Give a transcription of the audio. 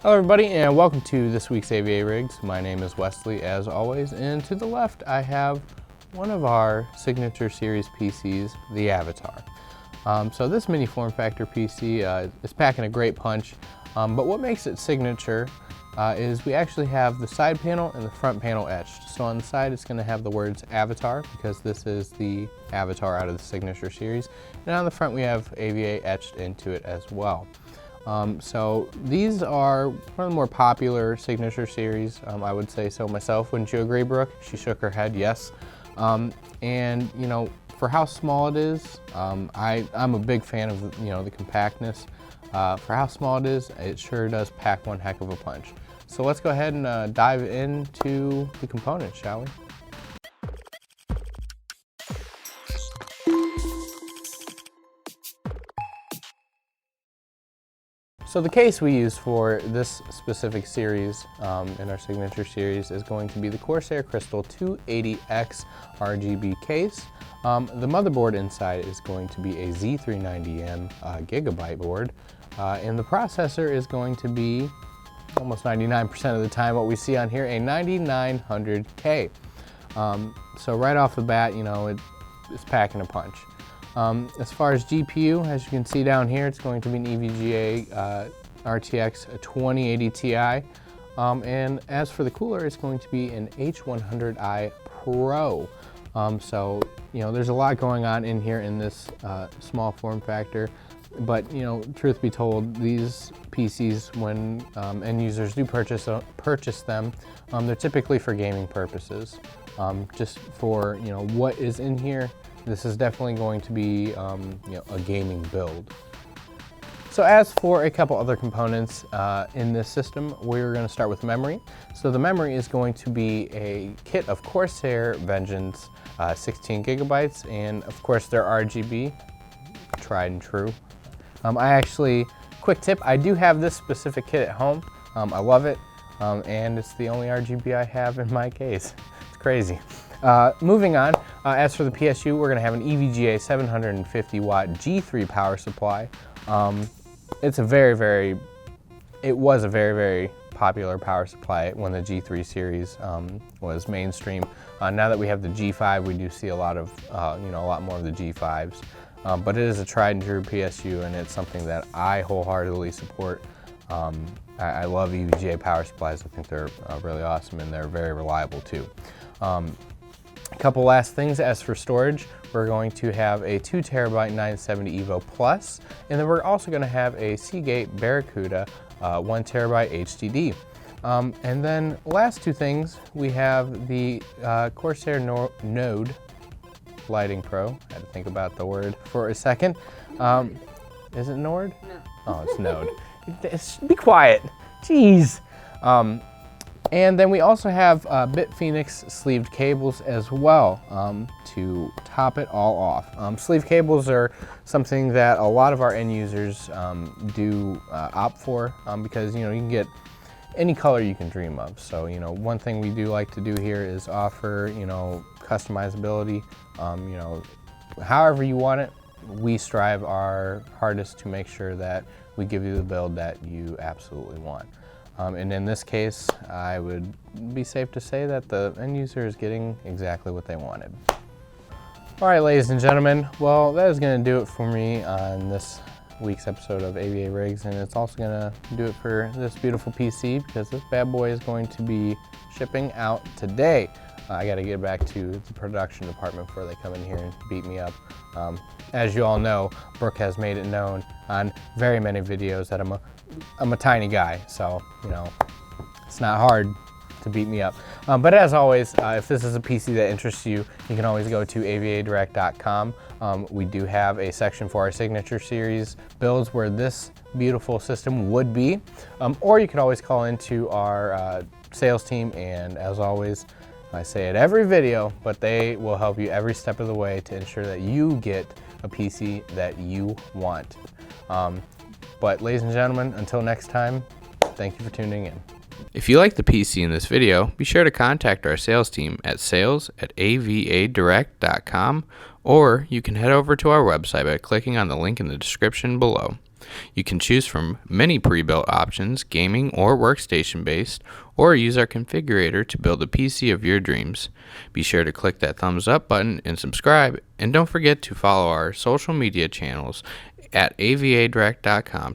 Hello everybody and welcome to this week's AVARigs. My name is Wesley as always, and to the left I have one of our signature series PCs, the Avatar. So this mini form factor PC is packing a great punch, but what makes it signature is we actually have the side panel and the front panel etched. So on the side it's going to have the words Avatar because this is the Avatar out of the signature series, and on the front we have AVA etched into it as well. So these are one of the more popular signature series, I would say so myself. Wouldn't you agree, Brooke? She shook her head, yes. And you know, for how small it is, I'm a big fan of the compactness. For how small it is, it sure does pack one heck of a punch. So let's go ahead and dive into the components, shall we? So the case we use for this specific series in our signature series is going to be the CORSAIR Crystal 280X RGB case. The motherboard inside is going to be a Z390M gigabyte board, and the processor is going to be almost 99% of the time what we see on here, a 9900K. So right off the bat, it's packing a punch. As far as GPU, as you can see down here, it's going to be an EVGA RTX 2080 Ti. And as for the cooler, it's going to be an H100i Pro. So, there's a lot going on in here in this small form factor. But, truth be told, these PCs, when end users do purchase them, they're typically for gaming purposes. Just for, what is in here. This is definitely going to be a gaming build. So as for a couple other components in this system, we're going to start with memory. So the memory is going to be a kit of CORSAIR Vengeance 16 gigabytes, and of course they're RGB, tried and true. Quick tip, I do have this specific kit at home. I love it, and it's the only RGB I have in my case. It's crazy. Moving on, as for the PSU, we're going to have an EVGA 750 watt G3 power supply. It was a very popular power supply when the G3 series was mainstream. Now that we have the G5, we do see a lot more of the G5s. But it is a tried and true PSU, and it's something that I wholeheartedly support. I love EVGA power supplies. I think they're really awesome, and they're very reliable too. A couple last things. As for storage, we're going to have a 2 terabyte 970 EVO Plus, and then we're also going to have a SEAGATE Barracuda 1 terabyte HDD. And then last two things, we have the CORSAIR Node Lighting Pro. I had to think about the word for a second. Is it Nord? No. Oh, it's Node. Be quiet. Jeez. And then we also have BitPhoenix sleeved cables as well to top it all off. Sleeve cables are something that a lot of our end users do opt for because you can get any color you can dream of. So one thing we do like to do here is offer customizability. However you want it, we strive our hardest to make sure that we give you the build that you absolutely want. And in this case, I would be safe to say that the end user is getting exactly what they wanted. All right, ladies and gentlemen, well, that is going to do it for me on this week's episode of AVARigs, and it's also going to do it for this beautiful PC because this bad boy is going to be shipping out today. I got to get back to the production department before they come in here and beat me up. As you all know, Brooke has made it known on very many videos that I'm a tiny guy, so it's not hard to beat me up. But as always, if this is a PC that interests you, you can always go to AVADirect.com. We do have a section for our signature series builds where this beautiful system would be, or you could always call into our sales team, and as always, I say it every video, but they will help you every step of the way to ensure that you get a PC that you want. But ladies and gentlemen, until next time, thank you for tuning in. If you like the PC in this video, be sure to contact our sales team at sales@avadirect.com, or you can head over to our website by clicking on the link in the description below. You can choose from many pre-built options, gaming or workstation based, or use our configurator to build a PC of your dreams. Be sure to click that thumbs up button and subscribe, and don't forget to follow our social media channels at avadirect.com